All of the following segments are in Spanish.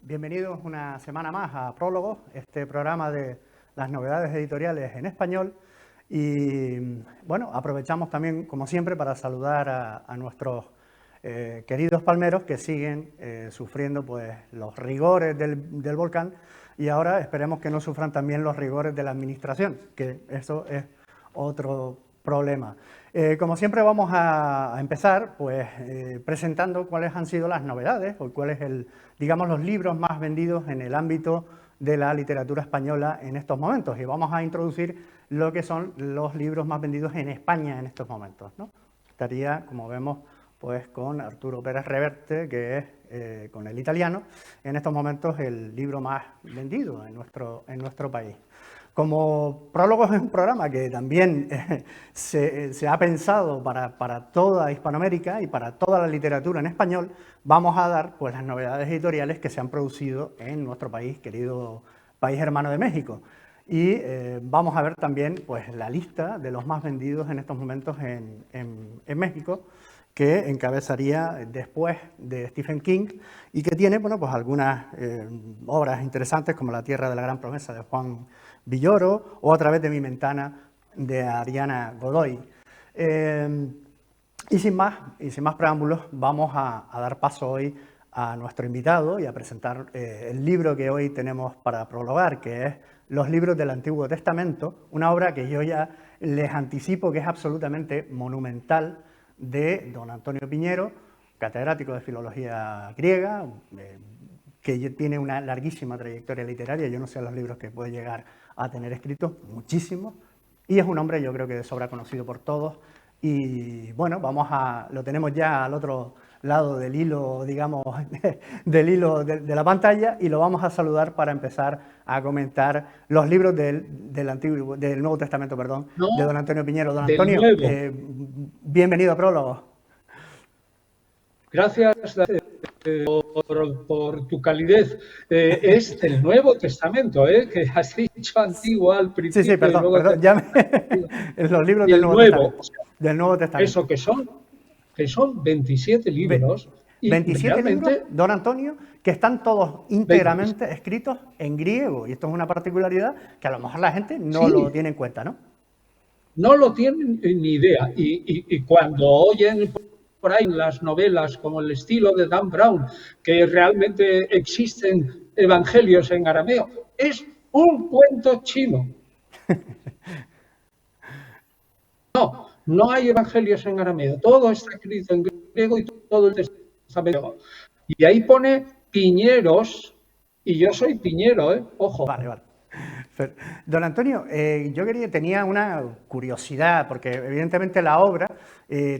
Bienvenidos una semana más a Prólogo, este programa de las novedades editoriales en español. Y bueno, aprovechamos también, como siempre, para saludar a nuestros queridos palmeros que siguen sufriendo pues, los rigores del volcán, y ahora esperemos que no sufran también los rigores de la administración, que eso es otro problema. Como siempre vamos a empezar pues, presentando cuáles han sido las novedades o cuáles digamos, los libros más vendidos en el ámbito de la literatura española en estos momentos, y vamos a introducir lo que son los libros más vendidos en España en estos momentos, ¿no? Estaría, como vemos, pues con Arturo Pérez Reverte, que es, con El italiano, en estos momentos el libro más vendido en nuestro país. Como Prólogo es un programa que también se ha pensado para toda Hispanoamérica y para toda la literatura en español, vamos a dar pues, las novedades editoriales que se han producido en nuestro país, querido país hermano de México. Y vamos a ver también pues, la lista de los más vendidos en estos momentos en México, que encabezaría después de Stephen King y que tiene bueno, pues algunas obras interesantes como La tierra de la gran promesa de Juan Villoro o A través de mi ventana de Ariana Godoy. Y sin más preámbulos, vamos a dar paso hoy a nuestro invitado y a presentar el libro que hoy tenemos para prologar, que es Los libros del Antiguo Testamento, una obra que yo ya les anticipo que es absolutamente monumental, de don Antonio Piñero, catedrático de Filología Griega, que tiene una larguísima trayectoria literaria. Yo no sé los libros que puede llegar a tener escritos, muchísimos, y es un hombre yo creo que de sobra conocido por todos. Y bueno, lo tenemos ya al otro lado del hilo, digamos, del hilo de la pantalla, y lo vamos a saludar para empezar a comentar los libros del Nuevo Testamento, perdón, No, de don Antonio Piñero. Don del Antonio, Nuevo. bienvenido a Prólogo. Gracias por tu calidez. Es del Nuevo Testamento, que has dicho antiguo al principio. Sí, perdón, y luego perdón. Los libros del Nuevo Testamento. O sea, Del Nuevo Testamento. Eso que son 27 libros. Y 27 realmente, libros, don Antonio, que están todos íntegramente escritos en griego. Y esto es una particularidad que a lo mejor la gente no lo tiene en cuenta, ¿no? No lo tienen ni idea. Y cuando oyen por ahí las novelas como el estilo de Dan Brown, que realmente existen evangelios en arameo, es un cuento chino. No hay evangelios en arameo, todo está escrito en griego y todo el testamento. Y ahí pone Piñeros, y yo soy Piñero, ojo. Vale. Don Antonio, yo tenía una curiosidad, porque evidentemente la obra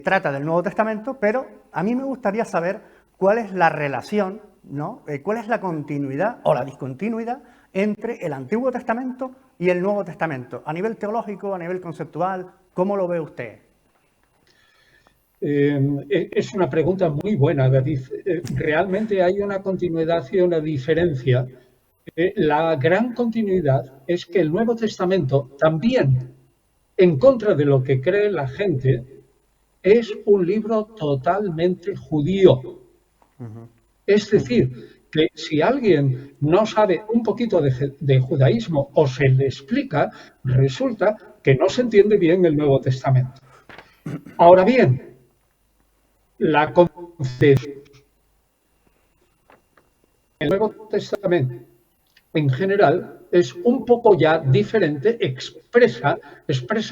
trata del Nuevo Testamento, pero a mí me gustaría saber cuál es la relación, ¿no? Cuál es la continuidad o la discontinuidad entre el Antiguo Testamento y el Nuevo Testamento, a nivel teológico, a nivel conceptual. ¿Cómo lo ve usted? Es una pregunta muy buena, David. Realmente hay una continuidad y una diferencia. La gran continuidad es que el Nuevo Testamento, también en contra de lo que cree la gente, es un libro totalmente judío. Es decir, que si alguien no sabe un poquito de judaísmo o se le explica, resulta que no se entiende bien el Nuevo Testamento. Ahora bien, la concepción del Nuevo Testamento en general es un poco ya diferente, expresa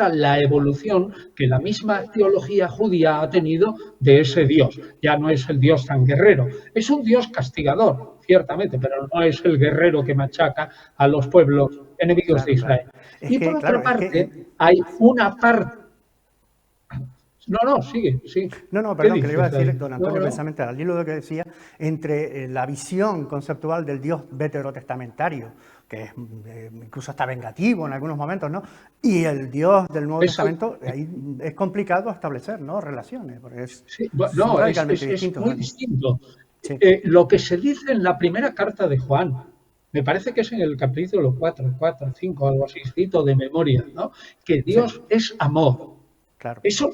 la evolución que la misma teología judía ha tenido de ese Dios. Ya no es el Dios tan guerrero, es un Dios castigador, ciertamente, pero no es el guerrero que machaca a los pueblos enemigos de Israel. Y por otra parte, hay una parte... No, sigue. No, perdón, que le iba a decir, don Antonio, precisamente al hilo de lo que decía, entre la visión conceptual del Dios veterotestamentario, que es incluso hasta vengativo en algunos momentos, ¿no? Y el Dios del Nuevo Testamento, ahí es complicado establecer, ¿no? Relaciones, porque es radicalmente distinto. Es muy distinto. Sí. Lo que se dice en la primera carta de Juan, me parece que es en el capítulo 4, 5, algo así, cito de memoria, ¿no? Que Dios es amor. claro. Eso,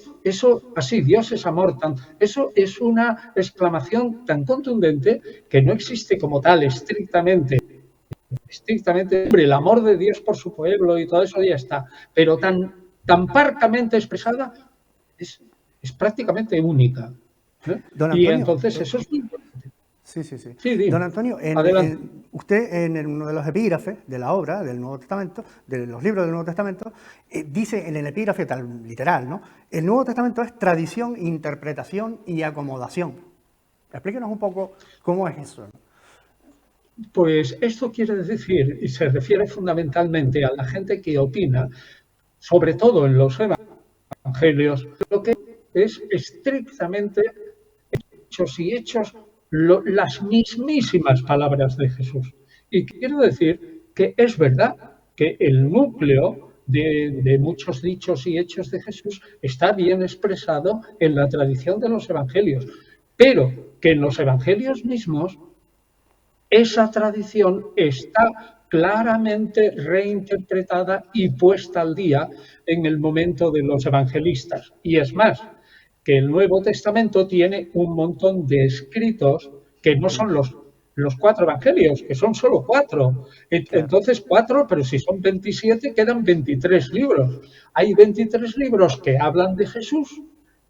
así, Dios es amor, eso es una exclamación tan contundente que no existe como tal, estrictamente, hombre, el amor de Dios por su pueblo y todo eso ya está, pero tan parcamente expresada es prácticamente única. Don Y Antonio, entonces eso es muy importante. sí, sí, sí. Sí, Don dime. Antonio, Adelante. usted en uno de los epígrafes de la obra del Nuevo Testamento, de los libros del Nuevo Testamento, dice en el epígrafe tal literal, ¿no? El Nuevo Testamento es tradición, interpretación y acomodación. Explíquenos un poco cómo es eso, ¿no? Pues esto quiere decir, y se refiere fundamentalmente a la gente que opina, sobre todo en los evangelios, lo que es estrictamente hechos, las mismísimas palabras de Jesús. Y quiero decir que es verdad que el núcleo de muchos dichos y hechos de Jesús está bien expresado en la tradición de los evangelios, pero que en los evangelios mismos esa tradición está claramente reinterpretada y puesta al día en el momento de los evangelistas. Y es más, que el Nuevo Testamento tiene un montón de escritos que no son los 4 evangelios, que son solo 4. Claro, Entonces 4, pero si son 27, quedan 23 libros. Hay 23 libros que hablan de Jesús,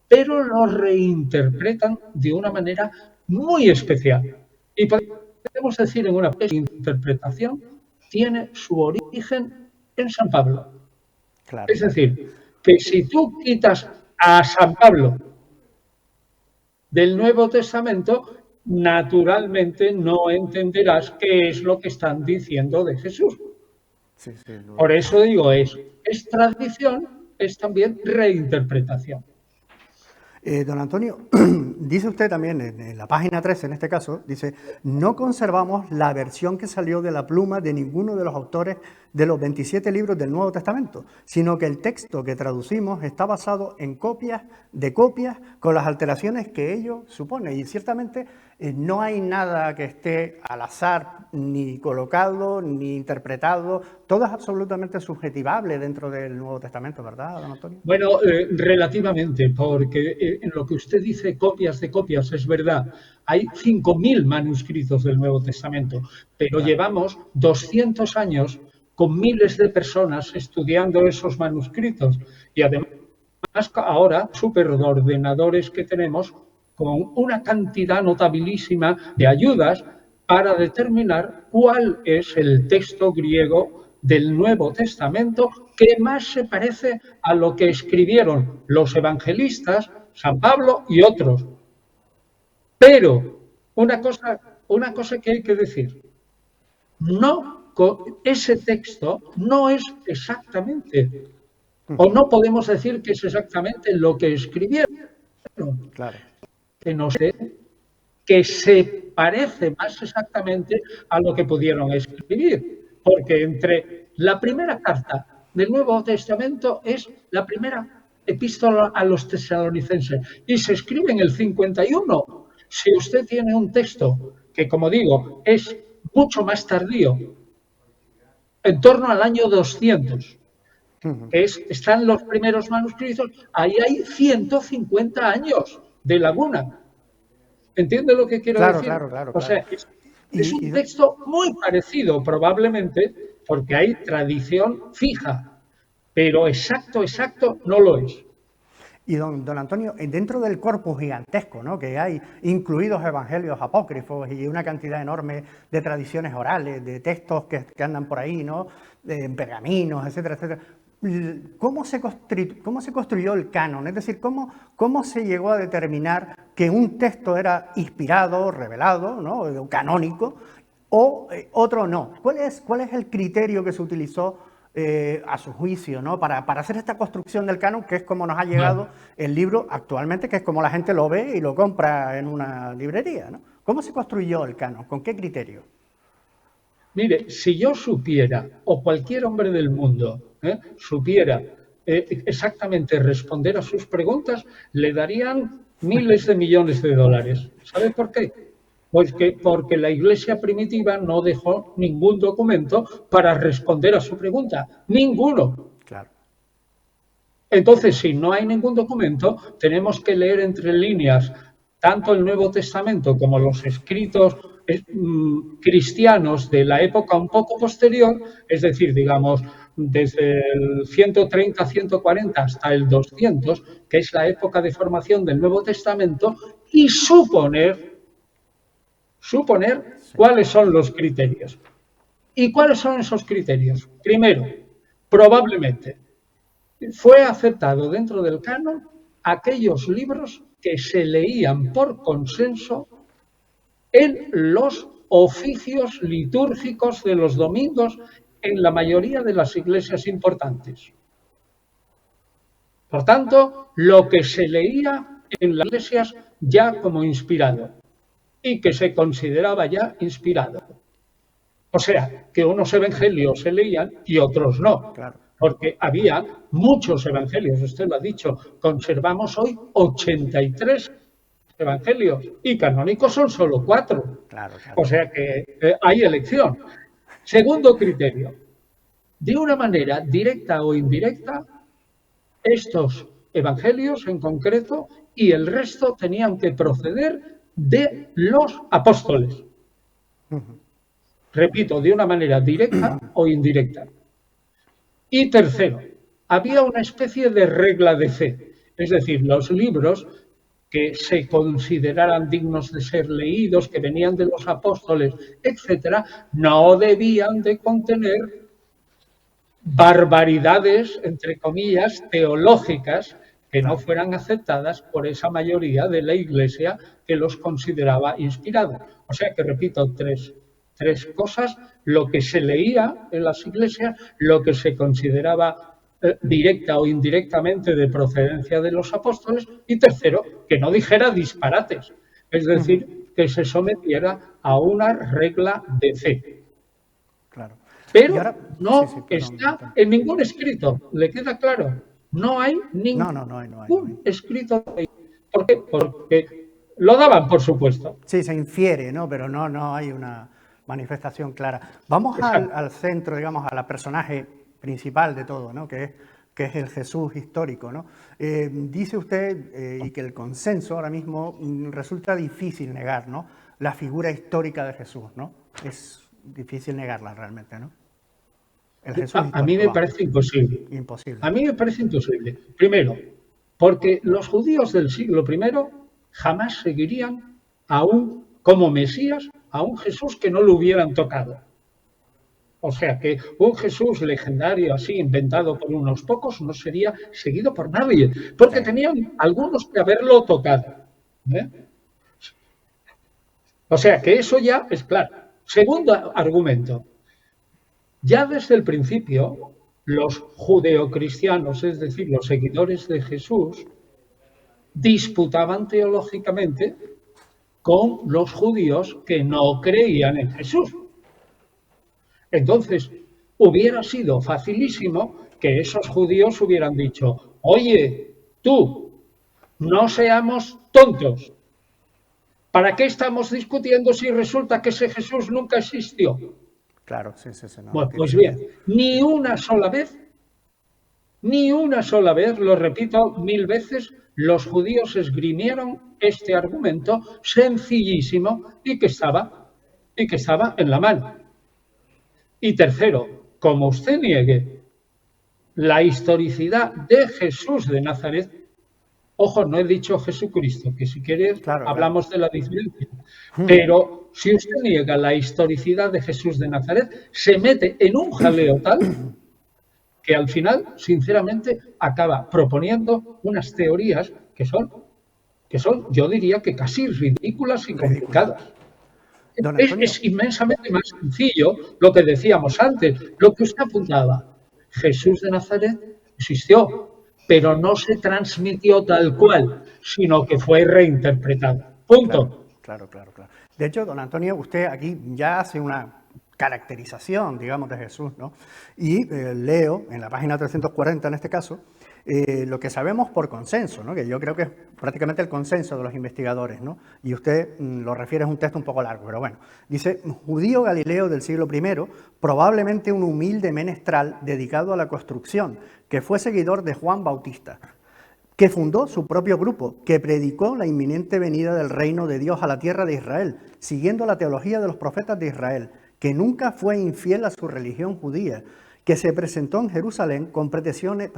pero los reinterpretan de una manera muy especial. Y podemos decir en una interpretación, tiene su origen en San Pablo. claro, Es claro. decir, que si tú quitas a San Pablo del Nuevo Testamento, naturalmente no entenderás qué es lo que están diciendo de Jesús. Sí, sí, Por eso digo, es tradición, es también reinterpretación. Don Antonio, dice usted también en la página 13, en este caso, dice, no conservamos la versión que salió de la pluma de ninguno de los autores de los 27 libros del Nuevo Testamento, sino que el texto que traducimos está basado en copias de copias con las alteraciones que ello supone. Y ciertamente no hay nada que esté al azar, ni colocado, ni interpretado, todo es absolutamente subjetivable dentro del Nuevo Testamento, ¿verdad, don Antonio? Bueno, relativamente, porque en lo que usted dice copias de copias es verdad. Hay 5.000 manuscritos del Nuevo Testamento, pero Claro. llevamos 200 años con miles de personas estudiando esos manuscritos. Y además ahora, superordenadores que tenemos con una cantidad notabilísima de ayudas para determinar cuál es el texto griego del Nuevo Testamento que más se parece a lo que escribieron los evangelistas, San Pablo y otros. Pero una cosa que hay que decir, no, ese texto no es exactamente, o no podemos decir que es exactamente lo que escribieron, Claro. que no sé, que se parece más exactamente a lo que pudieron escribir, porque entre la primera carta del Nuevo Testamento es la primera epístola a los tesalonicenses y se escribe en el 51. Si usted tiene un texto que, como digo, es mucho más tardío, en torno al año 200, están los primeros manuscritos, ahí hay 150 años de laguna. ¿Entiende lo que quiero Claro, decir? claro, claro, O claro. sea, es Y un texto muy parecido, probablemente, porque hay tradición fija, pero exacto no lo es. don Antonio, dentro del corpus gigantesco, ¿no?, que hay, incluidos evangelios apócrifos y una cantidad enorme de tradiciones orales, de textos que andan por ahí, ¿no?, de pergaminos, etcétera, etcétera. ¿Cómo se construyó el canon? Es decir, ¿cómo se llegó a determinar que un texto era inspirado, revelado, ¿no?, canónico, o otro no? ¿Cuál es el criterio que se utilizó a su juicio, ¿no?, para hacer esta construcción del canon, que es como nos ha llegado el libro actualmente, que es como la gente lo ve y lo compra en una librería, ¿no? ¿Cómo se construyó el canon? ¿Con qué criterio? Mire, si yo supiera, o cualquier hombre del mundo supiera exactamente responder a sus preguntas, le darían miles de millones de dólares. ¿Sabe por qué? Pues porque la Iglesia primitiva no dejó ningún documento para responder a su pregunta. Ninguno. Claro. Entonces, si no hay ningún documento, tenemos que leer entre líneas tanto el Nuevo Testamento como los escritos cristianos de la época un poco posterior, es decir, digamos, desde el 130, 140 hasta el 200, que es la época de formación del Nuevo Testamento, y suponer cuáles son los criterios. ¿Y cuáles son esos criterios? Primero, probablemente fue aceptado dentro del canon aquellos libros que se leían por consenso en los oficios litúrgicos de los domingos en la mayoría de las iglesias importantes. Por tanto, lo que se leía en las iglesias ya como inspirado y que se consideraba ya inspirado. O sea, que unos evangelios se leían y otros no. Claro. Porque había muchos evangelios, usted lo ha dicho, conservamos hoy 83 evangelios y canónicos son solo 4. Claro. O sea que hay elección. Segundo criterio, de una manera directa o indirecta, estos evangelios en concreto y el resto tenían que proceder de los apóstoles. Repito, de una manera directa o indirecta. Y tercero, había una especie de regla de fe, es decir, los libros que se consideraran dignos de ser leídos, que venían de los apóstoles, etcétera, no debían de contener barbaridades, entre comillas, teológicas que no fueran aceptadas por esa mayoría de la Iglesia que los consideraba inspirados. O sea que, repito, tres cosas: lo que se leía en las iglesias, lo que se consideraba directa o indirectamente de procedencia de los apóstoles, y tercero, que no dijera disparates, es decir, que se sometiera a una regla de fe. Claro. Pero ahora, no está en ningún escrito, ¿le queda claro? No hay ningún escrito. ¿Por qué? Porque lo daban, por supuesto. Sí, se infiere, ¿no? Pero no hay una manifestación clara. Vamos al centro, digamos, a la personaje principal de todo, ¿no? Que es el Jesús histórico, ¿no? Dice usted y que el consenso ahora mismo resulta difícil negar, ¿no? La figura histórica de Jesús, ¿no? Es difícil negarla realmente, ¿no? El Jesús histórico, a mí me parece imposible. Imposible. A mí me parece imposible. Primero, porque los judíos del siglo I jamás seguirían como Mesías a un Jesús que no lo hubieran tocado. O sea que un Jesús legendario así, inventado por unos pocos, no sería seguido por nadie, porque tenían algunos que haberlo tocado. O sea que eso ya es claro. Segundo argumento. Ya desde el principio, los judeocristianos, es decir, los seguidores de Jesús, disputaban teológicamente con los judíos que no creían en Jesús. Entonces, hubiera sido facilísimo que esos judíos hubieran dicho: oye, tú, no seamos tontos. ¿Para qué estamos discutiendo si resulta que ese Jesús nunca existió? Claro, sí. No, bueno, pues bien, ni una sola vez, lo repito 1000 veces, los judíos esgrimieron este argumento sencillísimo y que estaba en la mano. Y tercero, como usted niegue la historicidad de Jesús de Nazaret, ojo, no he dicho Jesucristo, que si quieres hablamos de la diferencia, pero si usted niega la historicidad de Jesús de Nazaret, se mete en un jaleo tal que al final, sinceramente, acaba proponiendo unas teorías que son, yo diría que casi ridículas y complicadas. Es inmensamente más sencillo lo que decíamos antes, lo que usted apuntaba. Jesús de Nazaret existió, pero no se transmitió tal cual, sino que fue reinterpretado. Punto. Claro. De hecho, don Antonio, usted aquí ya hace una caracterización, digamos, de Jesús, ¿no? Y leo, en la página 340 en este caso, lo que sabemos por consenso, ¿no? Que yo creo que es prácticamente el consenso de los investigadores, ¿no? Y usted lo refiere, es un texto un poco largo, pero bueno. Dice, judío galileo del siglo I, probablemente un humilde menestral dedicado a la construcción, que fue seguidor de Juan Bautista, que fundó su propio grupo, que predicó la inminente venida del reino de Dios a la tierra de Israel, siguiendo la teología de los profetas de Israel, que nunca fue infiel a su religión judía, que se presentó en Jerusalén con pretensiones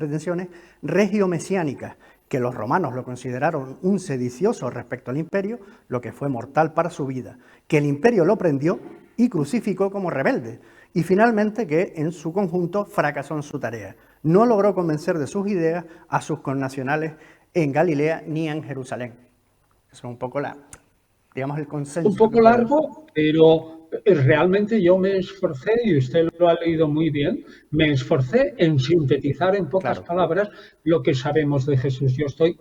regio-mesiánicas, que los romanos lo consideraron un sedicioso respecto al imperio, lo que fue mortal para su vida, que el imperio lo prendió y crucificó como rebelde, y finalmente que en su conjunto fracasó en su tarea. No logró convencer de sus ideas a sus connacionales en Galilea ni en Jerusalén. Eso es un poco el consenso. Un poco largo, pero realmente yo me esforcé, y usted lo ha leído muy bien, me esforcé en sintetizar en pocas palabras lo que sabemos de Jesús. Yo soy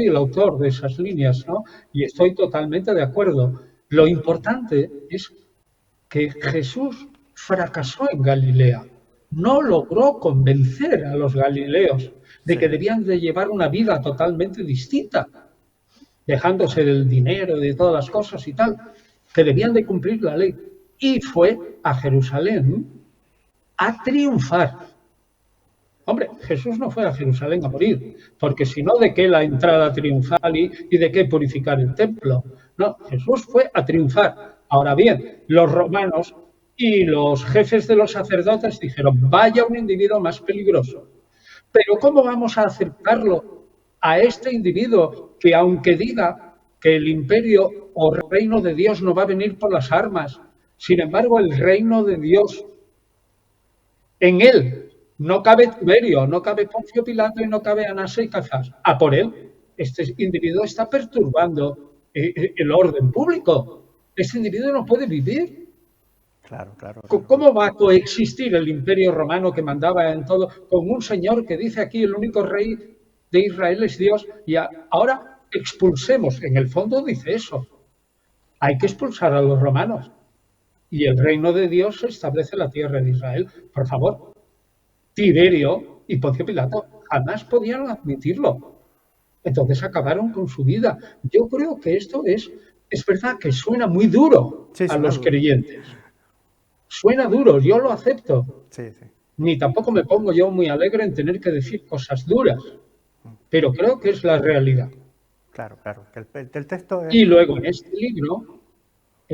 el autor de esas líneas, ¿no? Y estoy totalmente de acuerdo. Lo importante es que Jesús fracasó en Galilea. No logró convencer a los galileos de que debían de llevar una vida totalmente distinta, dejándose del dinero, de todas las cosas y tal, que debían de cumplir la ley. Y fue a Jerusalén a triunfar. Hombre, Jesús no fue a Jerusalén a morir, porque si no, ¿de qué la entrada triunfal y de qué purificar el templo? No, Jesús fue a triunfar. Ahora bien, los romanos y los jefes de los sacerdotes dijeron, vaya un individuo más peligroso. Pero ¿cómo vamos a aceptarlo a este individuo que, aunque diga que el imperio o reino de Dios no va a venir por las armas, sin embargo el reino de Dios, en él no cabe Tiberio, no cabe Poncio Pilato y no cabe Anás y Caifás? A por él, este individuo está perturbando el orden público. Este individuo no puede vivir. Claro. ¿Cómo va a coexistir el imperio romano que mandaba en todo con un señor que dice aquí el único rey de Israel es Dios? Y ahora expulsemos, en el fondo dice eso, hay que expulsar a los romanos y el reino de Dios se establece en la tierra de Israel. Por favor, Tiberio y Poncio Pilato jamás podían admitirlo. Entonces acabaron con su vida. Yo creo que esto es verdad que suena muy duro a los creyentes. Suena duro, yo lo acepto. Sí. Ni tampoco me pongo yo muy alegre en tener que decir cosas duras, pero creo que es la realidad. Claro. El texto es... Y luego en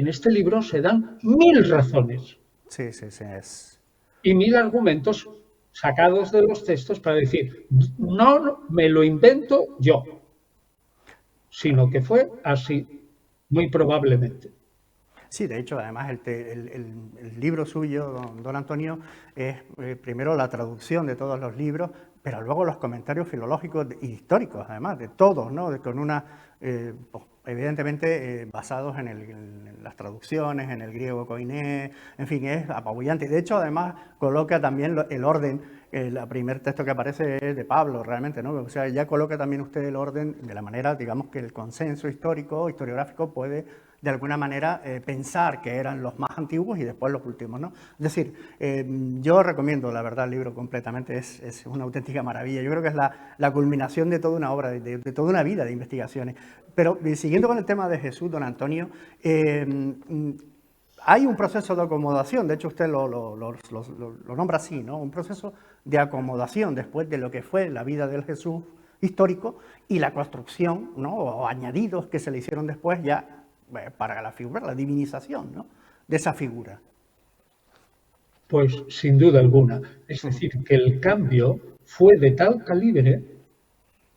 este libro se dan 1000 razones. Sí, es... Y 1000 argumentos sacados de los textos para decir, no me lo invento yo, sino que fue así, muy probablemente. Sí, de hecho, además el libro suyo, don Antonio, es primero la traducción de todos los libros, pero luego los comentarios filológicos y históricos, además, de todos, ¿no? Con evidentemente basados en las traducciones, en el griego koiné, en fin, es apabullante. De hecho, además, coloca también el orden, el primer texto que aparece es de Pablo, realmente, ¿no? O sea, ya coloca también usted el orden de la manera, digamos, que el consenso historiográfico puede de alguna manera pensar que eran los más antiguos y después los últimos, ¿no? Es decir, yo recomiendo, la verdad, el libro completamente, es una auténtica maravilla. Yo creo que es la culminación de toda una obra, de toda una vida de investigaciones. Pero siguiendo con el tema de Jesús, don Antonio, hay un proceso de acomodación, de hecho usted lo nombra así, ¿no? Un proceso de acomodación después de lo que fue la vida del Jesús histórico y la construcción, ¿no? O añadidos que se le hicieron después ya para la figura, la divinización, ¿no? De esa figura. Pues sin duda alguna. Es decir, que el cambio fue de tal calibre,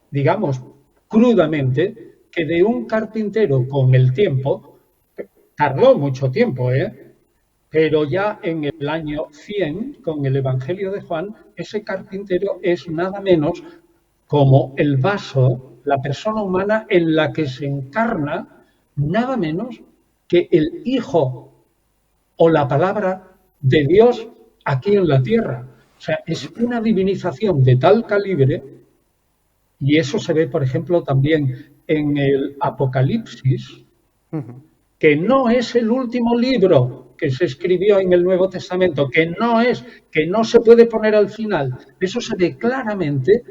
digamos, crudamente, que de un carpintero con el tiempo, tardó mucho tiempo, pero ya en el año 100, con el Evangelio de Juan, ese carpintero es nada menos como el vaso, la persona humana en la que se encarna nada menos que el Hijo o la palabra de Dios aquí en la tierra. O sea, es una divinización de tal calibre, y eso se ve, por ejemplo, también en el Apocalipsis, que no es el último libro que se escribió en el Nuevo Testamento, que no se puede poner al final. Eso se ve claramente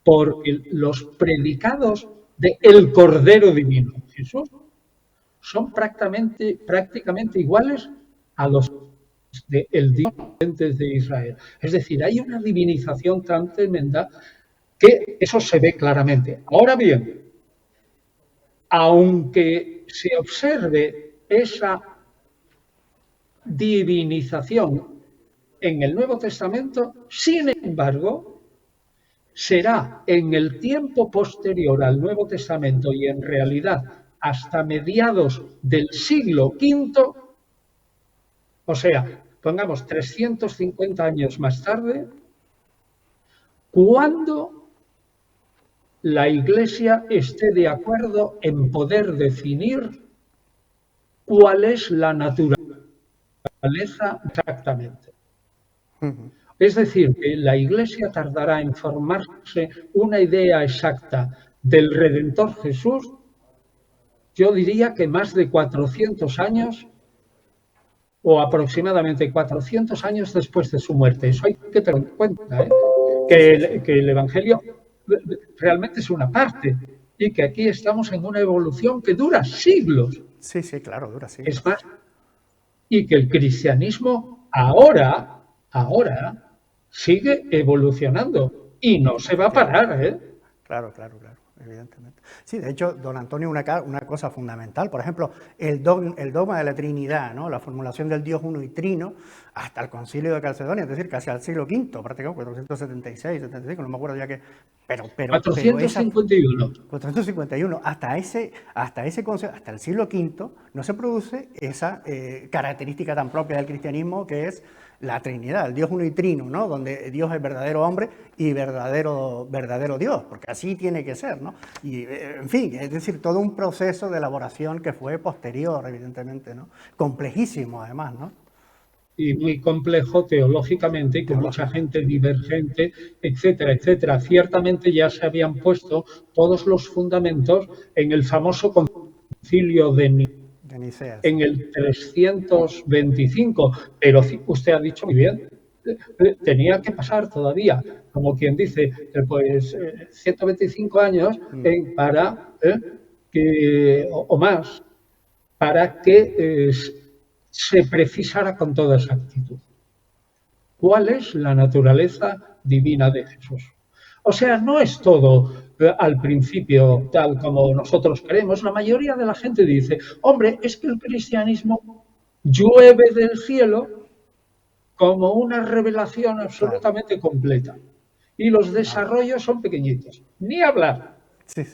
porque los predicados del Cordero Divino, Jesús, son prácticamente iguales a los del Dios de Israel. Es decir, hay una divinización tan tremenda que eso se ve claramente. Ahora bien, aunque se observe esa divinización en el Nuevo Testamento, sin embargo, será en el tiempo posterior al Nuevo Testamento y en realidad hasta mediados del siglo V, o sea, pongamos 350 años más tarde, cuando la Iglesia esté de acuerdo en poder definir cuál es la naturaleza exactamente. Es decir, que la Iglesia tardará en formarse una idea exacta del Redentor Jesús, yo diría que más de 400 años o aproximadamente 400 años después de su muerte. Eso hay que tener en cuenta, que el Evangelio realmente es una parte y que aquí estamos en una evolución que dura siglos. Sí, sí, claro, dura siglos. Es más, y que el cristianismo ahora sigue evolucionando y no se va a parar, Claro, evidentemente. Sí, de hecho, don Antonio, una cosa fundamental, por ejemplo, el dogma de la Trinidad, ¿no? La formulación del Dios uno y trino, hasta el Concilio de Calcedonia, es decir, casi al siglo V, prácticamente 476, 75, no me acuerdo ya que... Pero 451. 451, hasta el siglo V no se produce esa característica tan propia del cristianismo que es la Trinidad, el Dios uno y trino, ¿no? Donde Dios es verdadero hombre y verdadero Dios, porque así tiene que ser, ¿no? Y, en fin, es decir, todo un proceso de elaboración que fue posterior, evidentemente, ¿no? Complejísimo, además, ¿no? Y muy complejo teológicamente, y con mucha gente divergente, etcétera, etcétera. Ciertamente ya se habían puesto todos los fundamentos en el famoso concilio de Nicea, en el 325, pero usted ha dicho muy bien, tenía que pasar todavía, como quien dice, pues 125 años para que, o más, para que se precisara con toda exactitud cuál es la naturaleza divina de Jesús. O sea, no es todo al principio tal como nosotros creemos. La mayoría de la gente dice, hombre, es que el cristianismo llueve del cielo como una revelación absolutamente completa. Y los desarrollos son pequeñitos. Ni hablar. Sí.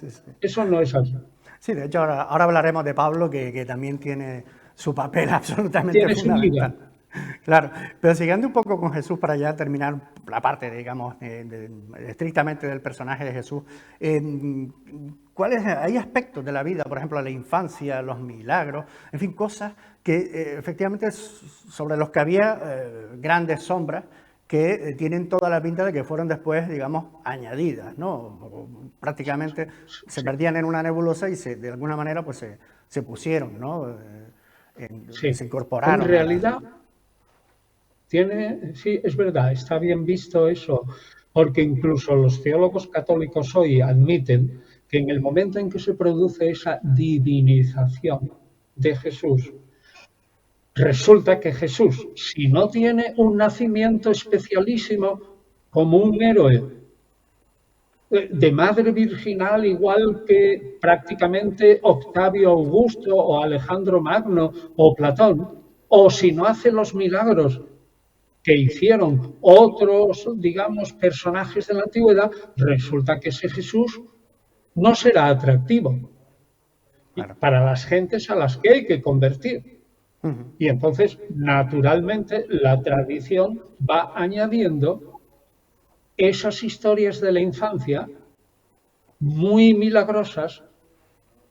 Eso no es así. Sí, de hecho, ahora hablaremos de Pablo, que también tiene su papel absolutamente fundamental. Claro, pero siguiendo un poco con Jesús para ya terminar la parte, digamos, estrictamente del personaje de Jesús, hay aspectos de la vida, por ejemplo, la infancia, los milagros, en fin, cosas que efectivamente sobre los que había grandes sombras que tienen toda la pinta de que fueron después, digamos, añadidas, ¿no? Prácticamente se perdían en una nebulosa y de alguna manera pues se pusieron, ¿no? Se incorporaron. En realidad, sí, es verdad, está bien visto eso, porque incluso los teólogos católicos hoy admiten que en el momento en que se produce esa divinización de Jesús, resulta que Jesús, si no tiene un nacimiento especialísimo como un héroe de madre virginal, igual que prácticamente Octavio Augusto o Alejandro Magno o Platón, o si no hace los milagros que hicieron otros, digamos, personajes de la antigüedad, resulta que ese Jesús no será atractivo para las gentes a las que hay que convertir. Y entonces, naturalmente, la tradición va añadiendo esas historias de la infancia muy milagrosas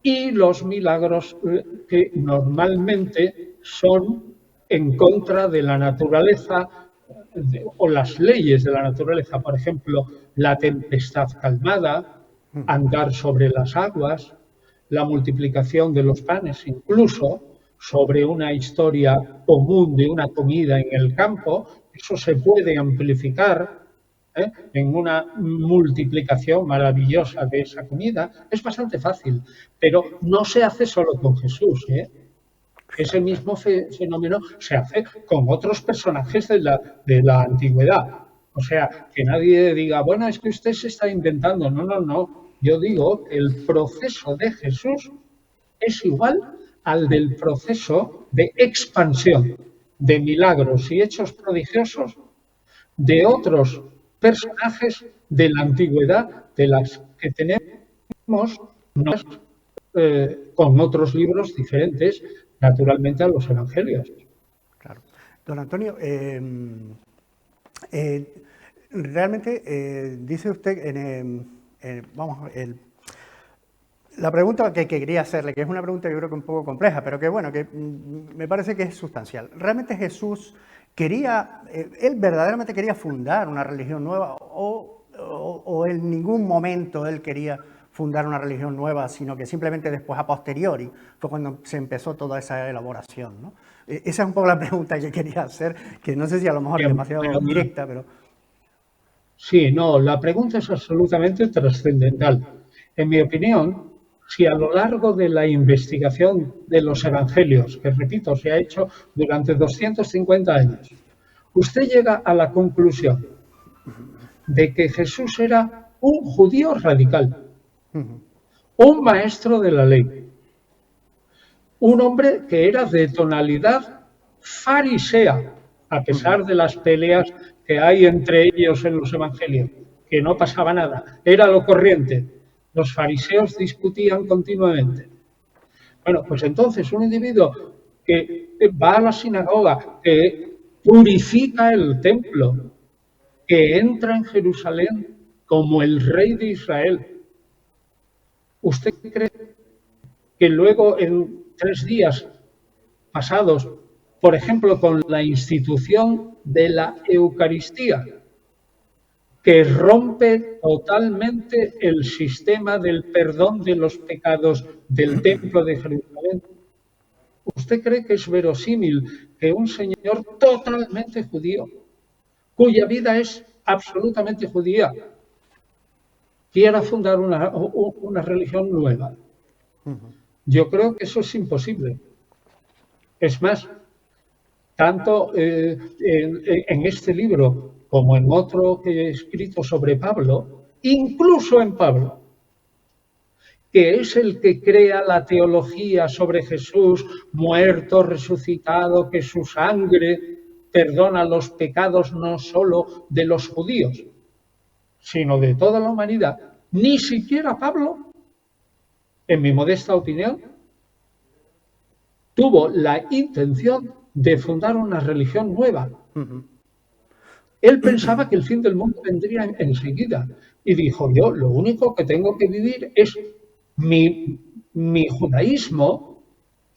y los milagros que normalmente son en contra de la naturaleza o las leyes de la naturaleza. Por ejemplo, la tempestad calmada, andar sobre las aguas, la multiplicación de los panes, incluso sobre una historia común de una comida en el campo. Eso se puede amplificar en una multiplicación maravillosa de esa comida, es bastante fácil, pero no se hace solo con Jesús. Ese mismo fenómeno se hace con otros personajes de la antigüedad. O sea, que nadie diga, bueno, es que usted se está inventando. No, no, no. Yo digo que el proceso de Jesús es igual al del proceso de expansión, de milagros y hechos prodigiosos de otros personajes de la antigüedad, de las que tenemos con otros libros diferentes, naturalmente, a los evangelios. Claro. Don Antonio, realmente dice usted, vamos, la pregunta que quería hacerle, que es una pregunta yo creo que un poco compleja, pero que bueno, que me parece que es sustancial. ¿Realmente Jesús quería, él verdaderamente quería fundar una religión nueva o en ningún momento él quería fundar una religión nueva, sino que simplemente después a posteriori fue cuando se empezó toda esa elaboración, ¿no? Esa es un poco la pregunta que quería hacer, que no sé si a lo mejor es demasiado directa, pero... Sí, no, la pregunta es absolutamente trascendental. En mi opinión, si a lo largo de la investigación de los evangelios, que repito, se ha hecho durante 250 años, usted llega a la conclusión de que Jesús era un judío radical, un maestro de la ley, un hombre que era de tonalidad farisea, a pesar de las peleas que hay entre ellos en los evangelios, que no pasaba nada, era lo corriente. Los fariseos discutían continuamente. Bueno, pues entonces un individuo que va a la sinagoga, que purifica el templo, que entra en Jerusalén como el rey de Israel, ¿usted cree que luego en 3 días pasados, por ejemplo, con la institución de la Eucaristía, que rompe totalmente el sistema del perdón de los pecados del Templo de Jerusalén? ¿Usted cree que es verosímil que un señor totalmente judío, cuya vida es absolutamente judía, quiera fundar una religión nueva? Yo creo que eso es imposible. Es más, tanto en este libro como en otro que he escrito sobre Pablo, incluso en Pablo, que es el que crea la teología sobre Jesús muerto, resucitado, que su sangre perdona los pecados no solo de los judíos, sino de toda la humanidad. Ni siquiera Pablo, en mi modesta opinión, tuvo la intención de fundar una religión nueva. Él pensaba que el fin del mundo vendría enseguida y dijo, yo lo único que tengo que vivir es mi judaísmo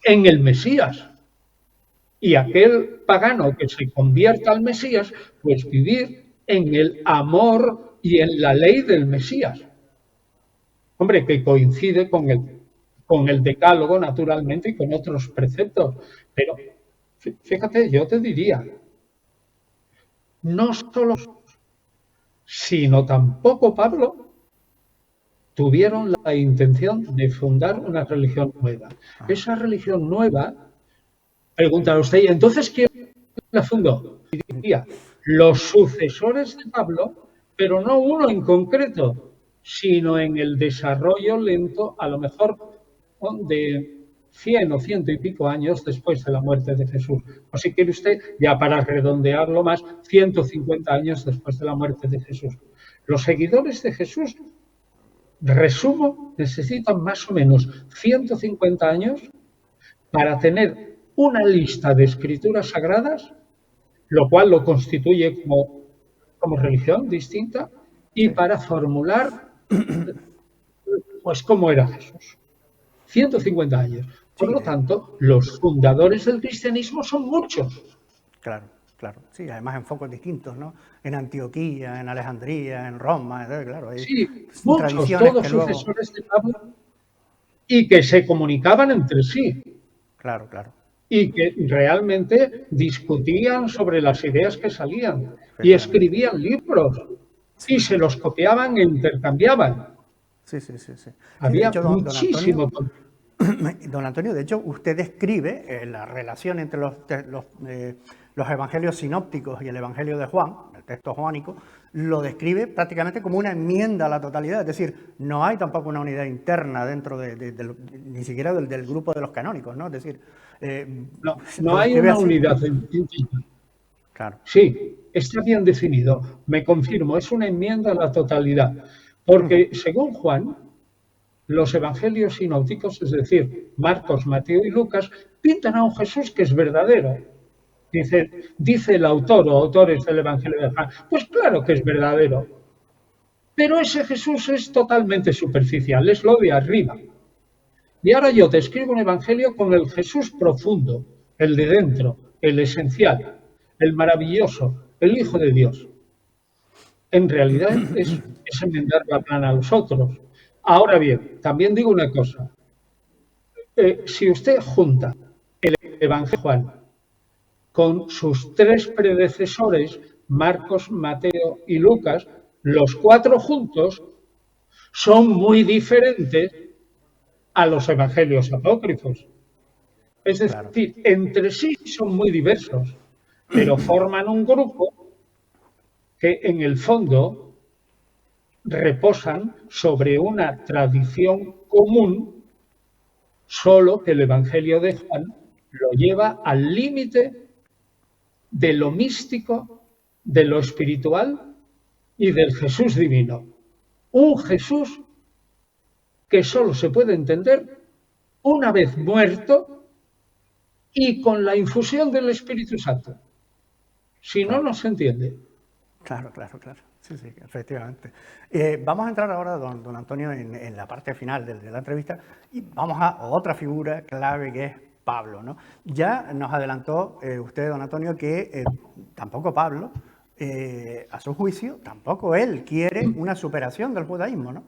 en el Mesías. Y aquel pagano que se convierta al Mesías, pues vivir en el amor y en la ley del Mesías. Hombre, que coincide con el decálogo, naturalmente, y con otros preceptos. Pero, fíjate, yo te diría, no solo, sino tampoco Pablo, tuvieron la intención de fundar una religión nueva. Esa religión nueva, preguntará usted, ¿y entonces quién la fundó? Y diría, los sucesores de Pablo, pero no uno en concreto, sino en el desarrollo lento, a lo mejor de 100 o 100 y pico años después de la muerte de Jesús. O si quiere usted, ya para redondearlo más, 150 años después de la muerte de Jesús. Los seguidores de Jesús, resumo, necesitan más o menos 150 años para tener una lista de escrituras sagradas, lo cual lo constituye como religión distinta, y para formular, pues, cómo era Jesús. 150 años. Por lo tanto, los fundadores del cristianismo son muchos. Claro, claro. Sí, además en focos distintos, ¿no? En Antioquía, en Alejandría, en Roma, claro. Hay muchos, todos sucesores de Pablo, y que se comunicaban entre sí. Claro, claro. Y que realmente discutían sobre las ideas que salían y escribían libros. y se los copiaban e intercambiaban. Sí, sí, sí, sí. Había De hecho, muchísimo. Don Antonio, de hecho, usted describe la relación entre los evangelios sinópticos y el evangelio de Juan, el texto joánico, lo describe prácticamente como una enmienda a la totalidad. Es decir, no hay tampoco una unidad interna dentro ni siquiera del grupo de los canónicos, ¿no? Es decir, no hay una unidad interna. Claro. Sí, está bien definido. Me confirmo, es una enmienda a la totalidad. Porque, según Juan, los evangelios sinópticos, es decir, Marcos, Mateo y Lucas, pintan a un Jesús que es verdadero. Dice el autor o autores del Evangelio de Juan, pues claro que es verdadero. Pero ese Jesús es totalmente superficial, es lo de arriba. Y ahora yo te escribo un evangelio con el Jesús profundo, el de dentro, el esencial, el maravilloso, el Hijo de Dios. En realidad es enmendar la plana a los otros. Ahora bien, también digo una cosa. Si usted junta el Evangelio de Juan con sus tres predecesores, Marcos, Mateo y Lucas, los cuatro juntos son muy diferentes a los evangelios apócrifos. Es decir, entre sí son muy diversos, pero forman un grupo que en el fondo reposan sobre una tradición común, solo que el Evangelio de Juan lo lleva al límite de lo místico, de lo espiritual y del Jesús divino. Un Jesús que solo se puede entender una vez muerto y con la infusión del Espíritu Santo. Si no, no se entiende. Claro. Sí, efectivamente. Vamos a entrar ahora, don Antonio, en la parte final de la entrevista y vamos a otra figura clave que es Pablo, ¿no? Ya nos adelantó usted, don Antonio, que tampoco Pablo, a su juicio, tampoco él quiere una superación del judaísmo, ¿no?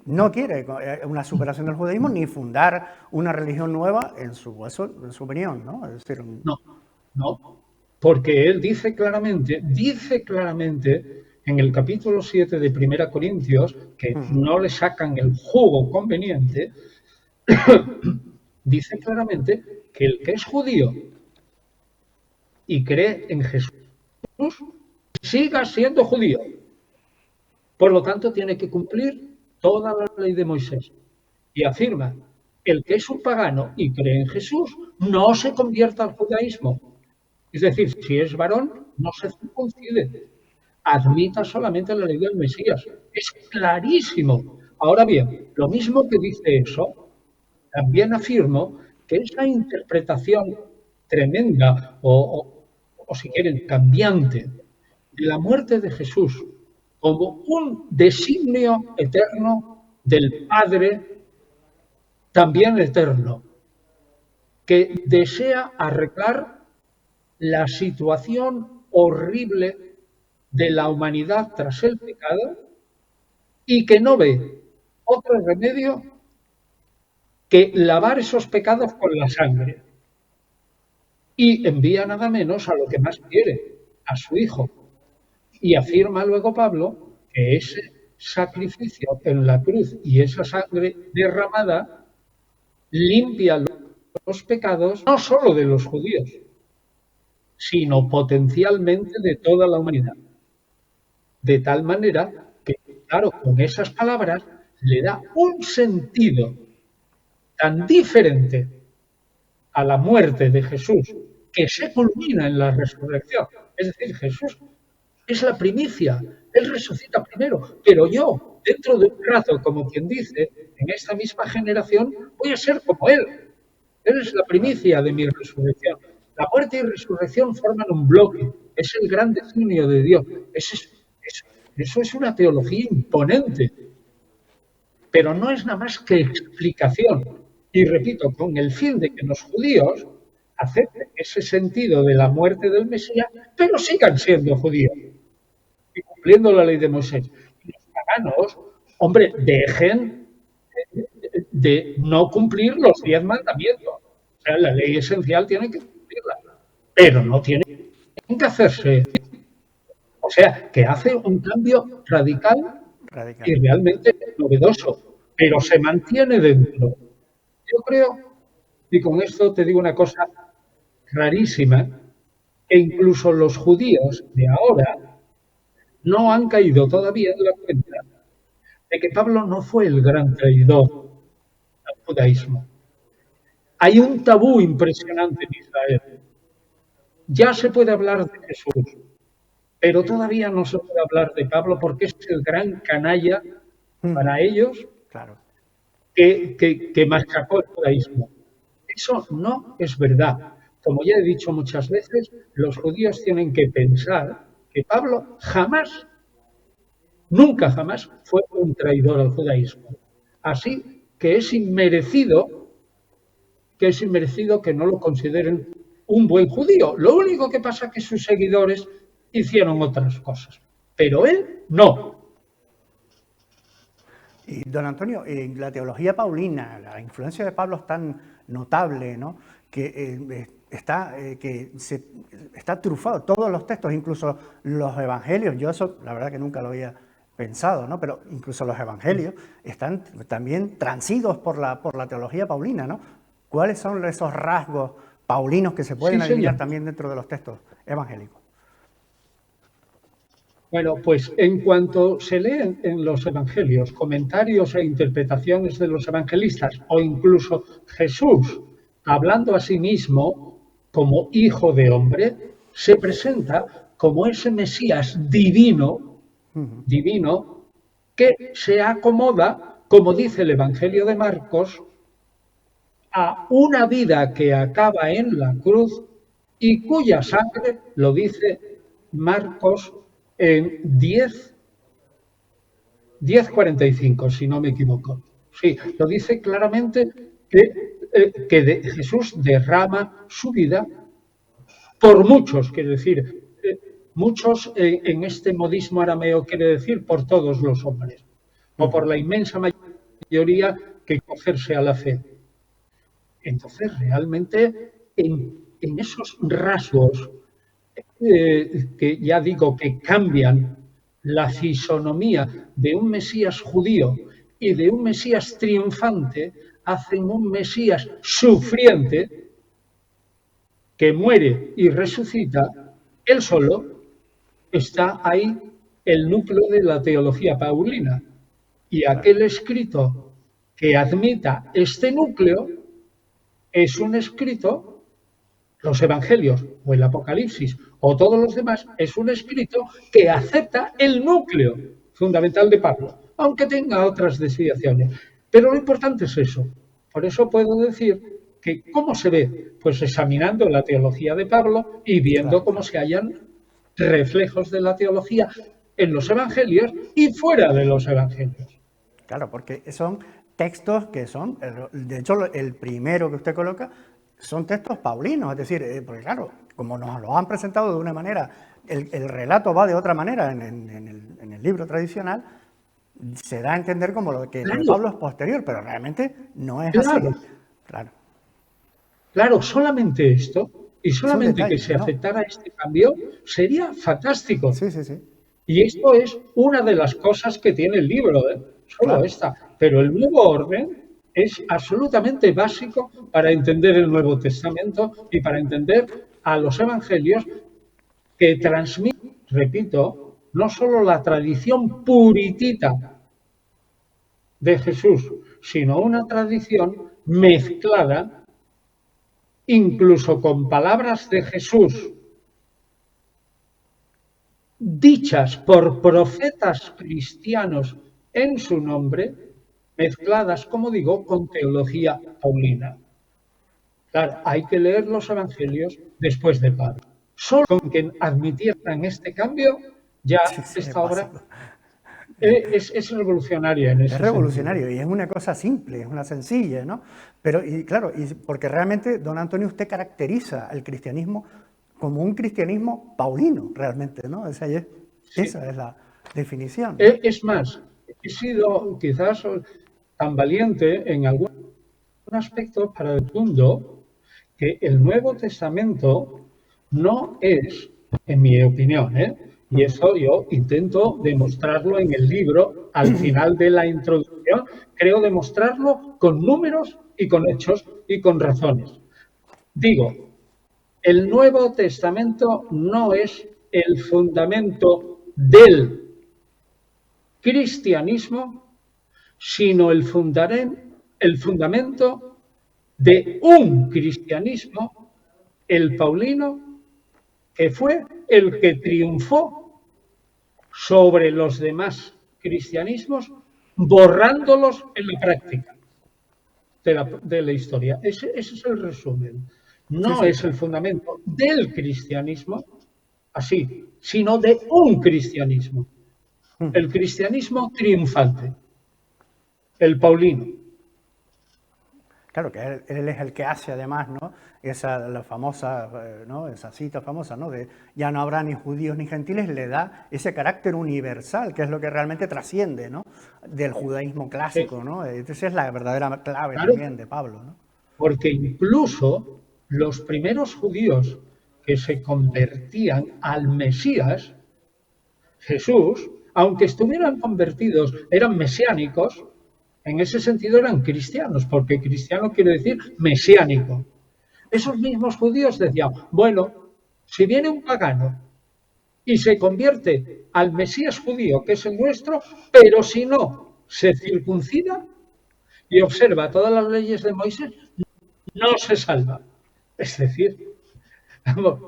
No quiere una superación del judaísmo ni fundar una religión nueva en su opinión, ¿no? Es decir, no, porque él dice claramente en el capítulo 7 de 1 Corintios, que no le sacan el jugo conveniente, dice claramente que el que es judío y cree en Jesús siga siendo judío. Por lo tanto, tiene que cumplir toda la ley de Moisés. Y afirma, el que es un pagano y cree en Jesús no se convierta al judaísmo. Es decir, si es varón, no se circuncide. Admita solamente la ley del Mesías. Es clarísimo. Ahora bien, lo mismo que dice eso, también afirmo que esa interpretación tremenda o si quieren, cambiante de la muerte de Jesús como un designio eterno del Padre también eterno, que desea arreglar la situación horrible de la humanidad tras el pecado y que no ve otro remedio que lavar esos pecados con la sangre. Y envía nada menos a lo que más quiere, a su Hijo. Y afirma luego Pablo que ese sacrificio en la cruz y esa sangre derramada limpia los pecados no solo de los judíos, sino potencialmente de toda la humanidad. De tal manera que, claro, con esas palabras le da un sentido tan diferente a la muerte de Jesús, que se culmina en la resurrección. Es decir, Jesús es la primicia, Él resucita primero, pero yo, dentro de un rato, como quien dice, en esta misma generación, voy a ser como Él. Él es la primicia de mi resurrección. La muerte y resurrección forman un bloque, es el gran designio de Dios. Eso es una teología imponente, pero no es nada más que explicación. Y repito, con el fin de que los judíos acepten ese sentido de la muerte del Mesías, pero sigan siendo judíos y cumpliendo la ley de Moisés. Y los paganos, hombre, dejen de no cumplir los 10 mandamientos. O sea, la ley esencial tienen que cumplirla, pero no tienen que hacerse sea, que hace un cambio radical y realmente novedoso, pero se mantiene dentro. Yo creo, y con esto te digo una cosa rarísima, que incluso los judíos de ahora no han caído todavía en la cuenta de que Pablo no fue el gran traidor al judaísmo. Hay un tabú impresionante en Israel. Ya se puede hablar de Jesús, pero todavía no se puede hablar de Pablo porque es el gran canalla para ellos Claro. que masacró el judaísmo. Eso no es verdad. Como ya he dicho muchas veces, los judíos tienen que pensar que Pablo jamás, nunca jamás fue un traidor al judaísmo. Así que es inmerecido que no lo consideren un buen judío. Lo único que pasa es que sus seguidores hicieron otras cosas, pero él no. Y don Antonio, la teología paulina, la influencia de Pablo es tan notable, ¿no? Que está trufado, todos los textos, incluso los evangelios, yo eso la verdad que nunca lo había pensado, ¿no? Pero incluso los evangelios están también transidos por la teología paulina, ¿no? ¿Cuáles son esos rasgos paulinos que se pueden adivinar también dentro de los textos evangélicos? Bueno, pues en cuanto se leen en los evangelios comentarios e interpretaciones de los evangelistas o incluso Jesús hablando a sí mismo como hijo de hombre, se presenta como ese Mesías divino que se acomoda, como dice el Evangelio de Marcos, a una vida que acaba en la cruz y cuya sangre, lo dice Marcos en 10:45, si no me equivoco. Sí, lo dice claramente que Jesús derrama su vida por muchos, quiere decir, muchos en este modismo arameo quiere decir por todos los hombres, o por la inmensa mayoría que acogerse a la fe. Entonces, realmente, en esos rasgos que ya digo que cambian la fisonomía de un Mesías judío y de un Mesías triunfante, hacen un Mesías sufriente que muere y resucita. Él solo está ahí el núcleo de la teología paulina. Y aquel escrito que admita este núcleo es un escrito, los evangelios o el Apocalipsis o todos los demás, es un escrito que acepta el núcleo fundamental de Pablo, aunque tenga otras desviaciones. Pero lo importante es eso. Por eso puedo decir que ¿cómo se ve? Pues examinando la teología de Pablo y viendo cómo se hallan reflejos de la teología en los evangelios y fuera de los evangelios. Claro, porque son textos que son, de hecho, el primero que usted coloca son textos paulinos, es decir, porque claro, como nos lo han presentado de una manera, el relato va de otra manera en el libro tradicional, se da a entender como lo que lo de Pablo es posterior, pero realmente no es así. Claro, solamente esto, y solamente detalle, que se aceptara este cambio, sería fantástico. Sí. Y esto es una de las cosas que tiene el libro, solo esta. Pero el nuevo orden es absolutamente básico para entender el Nuevo Testamento y para entender a los evangelios que transmiten, repito, no solo la tradición puritita de Jesús, sino una tradición mezclada incluso con palabras de Jesús dichas por profetas cristianos en su nombre, mezcladas, como digo, con teología paulina. Claro, hay que leer los evangelios después de Pablo. Solo con que admitieran este cambio, ya esta obra es revolucionaria en ese Es revolucionario sentido. y es una cosa simple, es una sencilla, ¿no? Pero, y claro, porque realmente, don Antonio, usted caracteriza el cristianismo como un cristianismo paulino, realmente, ¿no? Esa es la definición, ¿no? Es más, he sido quizás tan valiente en algún aspecto para el mundo que el Nuevo Testamento no es, en mi opinión, Y eso yo intento demostrarlo en el libro, al final de la introducción, creo demostrarlo con números y con hechos y con razones. Digo, el Nuevo Testamento no es el fundamento del cristianismo, sino el fundamento de un cristianismo, el paulino, que fue el que triunfó sobre los demás cristianismos, borrándolos en la práctica de la historia. Ese es el resumen. No Sí, es el fundamento del cristianismo, así, sino de un cristianismo. El cristianismo triunfante, el paulino. Claro, que él es el que hace además, ¿no? La famosa, ¿no? Esa cita famosa, ¿no? De ya no habrá ni judíos ni gentiles, le da ese carácter universal, que es lo que realmente trasciende, ¿no? Del judaísmo clásico, ¿no? Esa es la verdadera clave también de Pablo, ¿no? Porque incluso los primeros judíos que se convertían al Mesías, Jesús, aunque estuvieran convertidos, eran mesiánicos, en ese sentido eran cristianos, porque cristiano quiere decir mesiánico. Esos mismos judíos decían, bueno, si viene un pagano y se convierte al Mesías judío, que es el nuestro, pero si no se circuncida y observa todas las leyes de Moisés, no se salva. Es decir, vamos,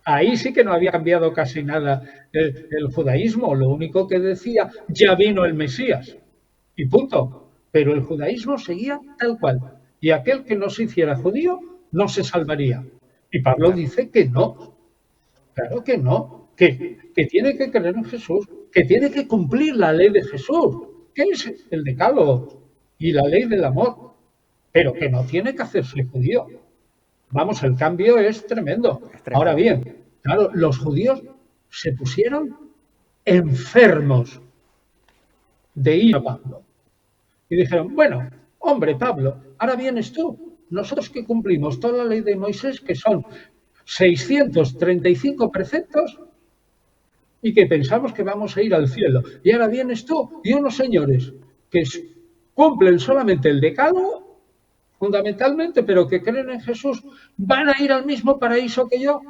ahí sí que no había cambiado casi nada el judaísmo, lo único que decía, ya vino el Mesías, y punto. Pero el judaísmo seguía tal cual, y aquel que no se hiciera judío no se salvaría. Y Pablo dice que no, claro que no, que tiene que creer en Jesús, que tiene que cumplir la ley de Jesús, que es el decálogo y la ley del amor, pero que no tiene que hacerse judío. Vamos, el cambio es tremendo. Ahora bien, claro, los judíos se pusieron enfermos de ir a Pablo. Y dijeron, bueno, hombre, Pablo, ahora vienes tú. Nosotros que cumplimos toda la ley de Moisés, que son 635 preceptos, y que pensamos que vamos a ir al cielo. Y ahora vienes tú y unos señores que cumplen solamente el decálogo, fundamentalmente, pero que creen en Jesús, van a ir al mismo paraíso que yo.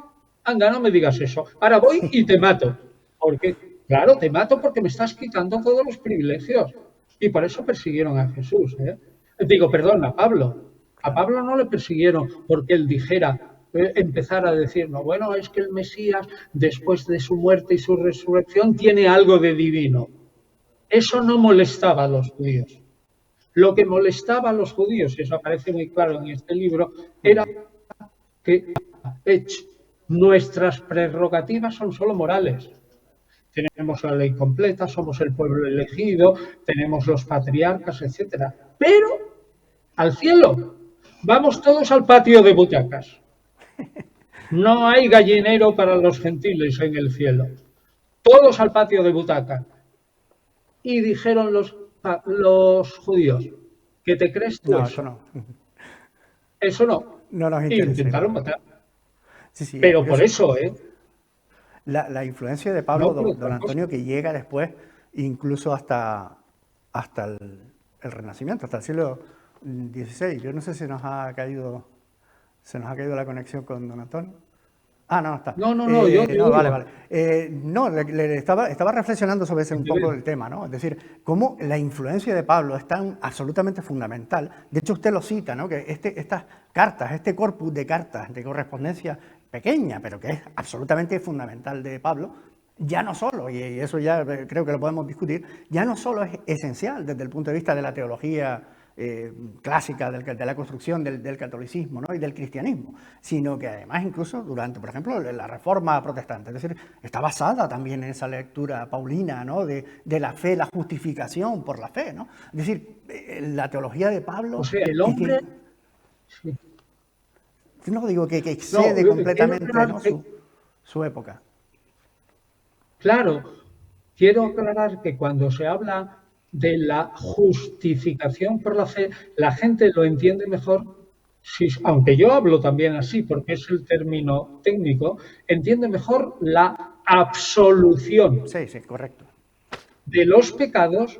Anda, no me digas eso. Ahora voy y te mato. Porque, claro, te mato porque me estás quitando todos los privilegios. Y por eso persiguieron a Jesús. Digo, perdón, a Pablo. A Pablo no le persiguieron porque él dijera, empezara a decir, no, bueno, es que el Mesías, después de su muerte y su resurrección, tiene algo de divino. Eso no molestaba a los judíos. Lo que molestaba a los judíos, y eso aparece muy claro en este libro, era que nuestras prerrogativas son solo morales. Tenemos la ley completa, somos el pueblo elegido, tenemos los patriarcas, etcétera. Pero al cielo vamos todos al patio de butacas. No hay gallinero para los gentiles en el cielo. Todos al patio de butacas. Y dijeron los judíos, ¿qué te crees tú? No, eso no. Eso no. No nos Y interesa. intentaron matar. Sí, pero por eso, La influencia de Pablo, no, don Antonio, que llega después, incluso hasta el Renacimiento, hasta el siglo XVI. Yo no sé si se nos ha caído la conexión con don Antonio. Ah, no, está. No, Vale. No, estaba reflexionando sobre ese un poco el tema, ¿no? Es decir, cómo la influencia de Pablo es tan absolutamente fundamental. De hecho, usted lo cita, ¿no? Que estas cartas, este corpus de cartas de correspondencia pequeña, pero que es absolutamente fundamental de Pablo, ya no solo, y eso ya creo que lo podemos discutir, ya no solo es esencial desde el punto de vista de la teología clásica de la construcción del catolicismo, ¿no? Y del cristianismo, sino que además incluso durante, por ejemplo, la Reforma protestante, es decir, está basada también en esa lectura paulina, ¿no? de la fe, la justificación por la fe, ¿no? Es decir, la teología de Pablo... O sea, el hombre... No digo que excede completamente, ¿no? su época. Claro, quiero aclarar que cuando se habla de la justificación por la fe, la gente lo entiende mejor, aunque yo hablo también así, porque es el término técnico, entiende mejor la absolución Sí, sí, correcto. de los pecados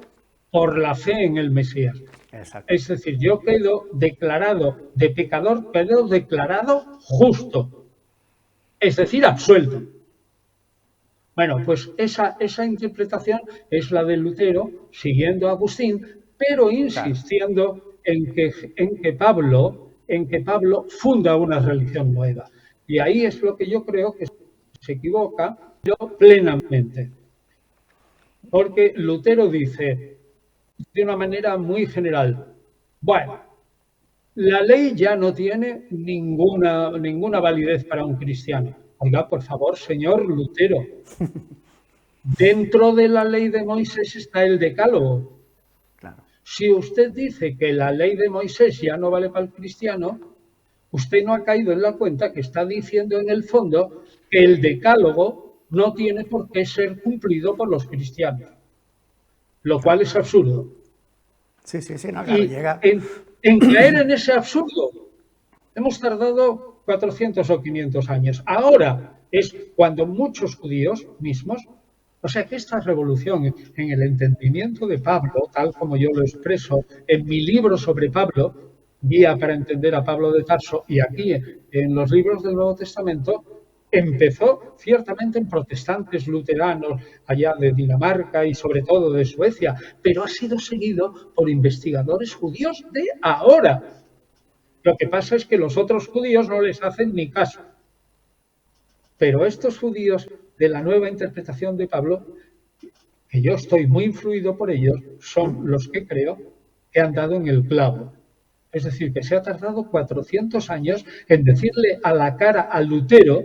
por la fe en el Mesías. Exacto. Es decir, yo quedo declarado de pecador, quedo declarado justo, es decir, absuelto. Bueno, pues esa interpretación es la de Lutero, siguiendo a Agustín, pero insistiendo en que Pablo funda una religión nueva. Y ahí es lo que yo creo que se equivoca yo plenamente. Porque Lutero dice de una manera muy general, bueno, la ley ya no tiene ninguna validez para un cristiano. Oiga, por favor, señor Lutero, dentro de la ley de Moisés está el decálogo. Claro. Si usted dice que la ley de Moisés ya no vale para el cristiano, usted no ha caído en la cuenta que está diciendo en el fondo que el decálogo no tiene por qué ser cumplido por los cristianos, lo cual es absurdo. Sí, sí, sí, no, claro, Y llega... en caer en ese absurdo hemos tardado 400 o 500 años. Ahora es cuando muchos judíos mismos, o sea que esta revolución en el entendimiento de Pablo, tal como yo lo expreso en mi libro sobre Pablo, Guía para entender a Pablo de Tarso, y aquí en los libros del Nuevo Testamento, empezó ciertamente en protestantes luteranos allá de Dinamarca y sobre todo de Suecia, pero ha sido seguido por investigadores judíos de ahora. Lo que pasa es que los otros judíos no les hacen ni caso. Pero estos judíos de la nueva interpretación de Pablo, que yo estoy muy influido por ellos, son los que creo que han dado en el clavo. Es decir, que se ha tardado 400 años en decirle a la cara a Lutero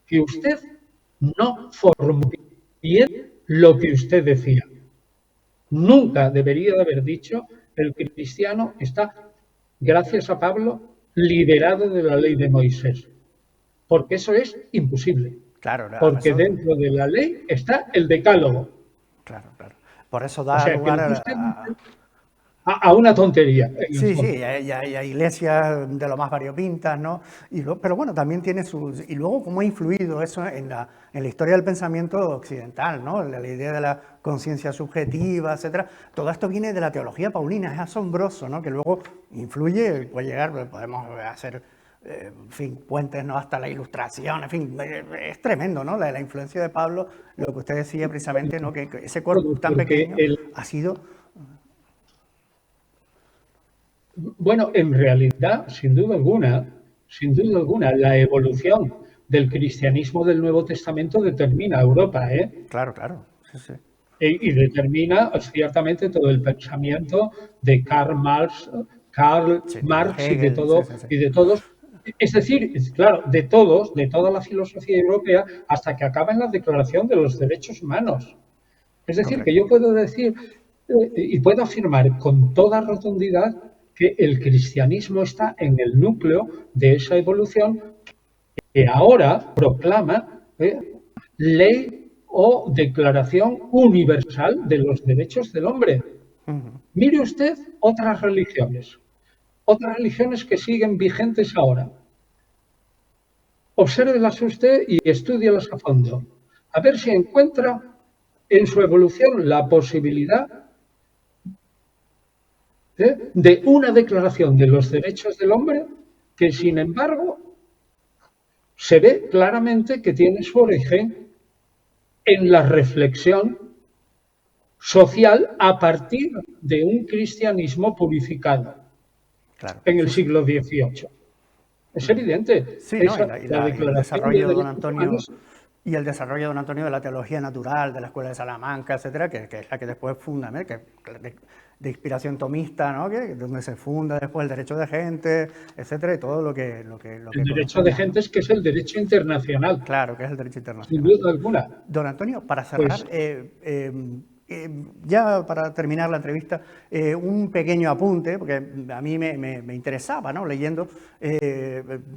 que usted no formó bien lo que usted decía. Nunca debería de haber dicho el cristiano está, gracias a Pablo, liberado de la ley de Moisés. Porque eso es imposible. Claro, Porque eso, dentro de la ley está el decálogo. claro, claro. Por eso O da sea que lugar lo que usted dice a una tontería, en el Sí, sí, fondo. hay iglesias de lo más variopintas, ¿no? Pero bueno, también tiene sus... Y luego, ¿cómo ha influido eso en la historia del pensamiento occidental, ¿no? La idea de la conciencia subjetiva, etcétera. Todo esto viene de la teología paulina, es asombroso, ¿no? Que luego influye, puede llegar, podemos hacer, en fin, puentes, ¿no? Hasta la Ilustración, en fin, es tremendo, ¿no? La influencia de Pablo, lo que usted decía precisamente, ¿no? Que ese cuerpo tan Porque pequeño ha sido... bueno, en realidad, sin duda alguna, la evolución del cristianismo del Nuevo Testamento determina a Europa, ¿eh? Claro, claro, sí, sí. Y determina ciertamente todo el pensamiento de Karl Sí, Marx Hegel, sí, sí, sí. y de todos. Es decir, claro, de todos, de toda la filosofía europea, hasta que acaba en la Declaración de los Derechos Humanos. Es decir, que Correcto. yo puedo decir y puedo afirmar con toda rotundidad que el cristianismo está en el núcleo de esa evolución que ahora proclama ley o declaración universal de los derechos del hombre. Mire usted otras religiones que siguen vigentes ahora. Obsérvelas usted y estúdielas a fondo. A ver si encuentra en su evolución la posibilidad de una declaración de los derechos del hombre que, sin embargo, se ve claramente que tiene su origen en la reflexión social a partir de un cristianismo purificado Claro, en el sí, sí. siglo XVIII. Es evidente, Sí, ¿no? la Y el Declaración de desarrollo de don Derechos Antonio Humanos. y el desarrollo de don Antonio de la teología natural, de la Escuela de Salamanca, etcétera, que es la que después funda, ¿no? Que de inspiración tomista, ¿no? Donde se funda después el derecho de gente, etcétera, y todo lo que El derecho de conocemos, ¿no? gentes, que es el derecho internacional, Claro, que es el derecho sin internacional. duda alguna. Don Antonio, para Pues cerrar, ya para terminar la entrevista, un pequeño apunte, porque a mí me interesaba, ¿no? Leyendo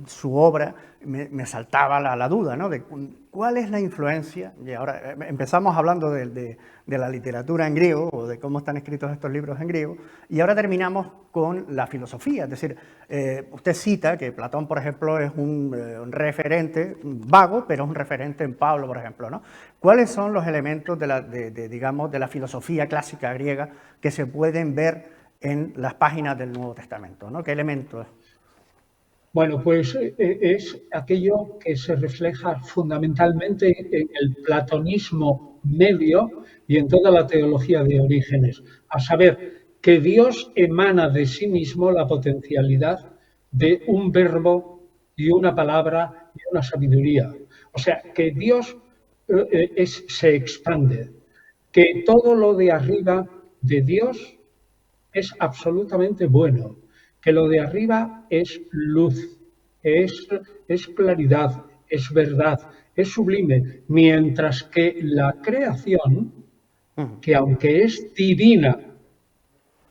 su obra, me saltaba la duda, ¿no? De cuál es la influencia, y ahora empezamos hablando de la literatura en griego, o de cómo están escritos estos libros en griego, y ahora terminamos con la filosofía, es decir, usted cita que Platón, por ejemplo, es un referente, vago, pero es un referente en Pablo, por ejemplo, ¿no? ¿Cuáles son los elementos digamos, de la filosofía clásica griega que se pueden ver en las páginas del Nuevo Testamento, ¿no? ¿Qué elementos? Bueno, pues es aquello que se refleja fundamentalmente en el platonismo medio y en toda la teología de Orígenes, a saber, que Dios emana de sí mismo la potencialidad de un verbo y una palabra y una sabiduría. O sea, que Dios se expande, que todo lo de arriba de Dios es absolutamente bueno, que lo de arriba es luz, es claridad, es verdad, es sublime, mientras que la creación, que aunque es divina,